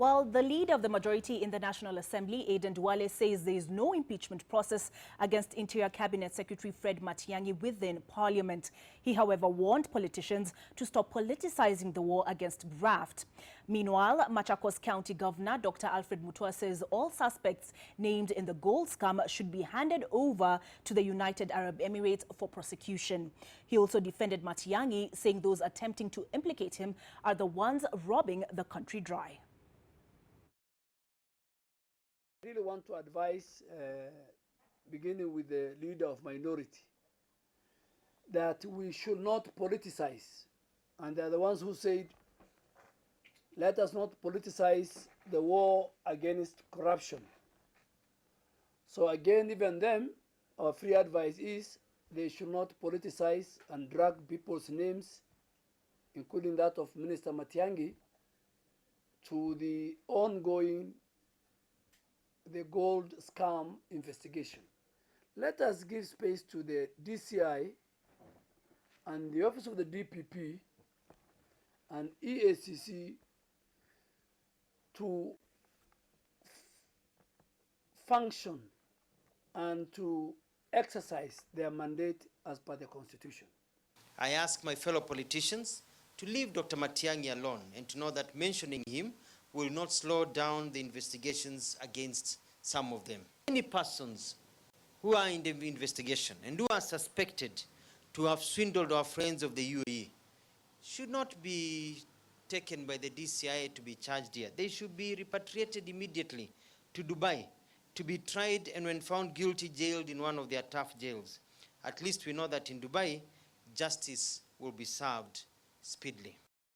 While the leader of the majority in the National Assembly, Aden Duale, says there is no impeachment process against Interior Cabinet Secretary Fred Matiang'i within Parliament. He, however, warned politicians to stop politicizing the war against graft. Meanwhile, Machakos County Governor Dr. Alfred Mutua says all suspects named in the gold scam should be handed over to the United Arab Emirates for prosecution. He also defended Matiang'i, saying those attempting to implicate him are the ones robbing the country dry. I really want to advise, beginning with the leader of minority, that we should not politicize. And they're the ones who said, let us not politicize the war against corruption. So again, even them, our free advice is they should not politicize and drag people's names, including that of Minister Matiang'i, to the ongoing gold scam investigation. Let us give space to the DCI and the Office of the DPP and EACC to function and to exercise their mandate as per the Constitution. I ask my fellow politicians to leave Dr. Matiang'i alone and to know that mentioning him will not slow down the investigations against some of them. Any persons who are in the investigation and who are suspected to have swindled our friends of the UAE should not be taken by the DCI to be charged here. They should be repatriated immediately to Dubai to be tried and when found guilty, jailed in one of their tough jails. At least we know that in Dubai, justice will be served speedily.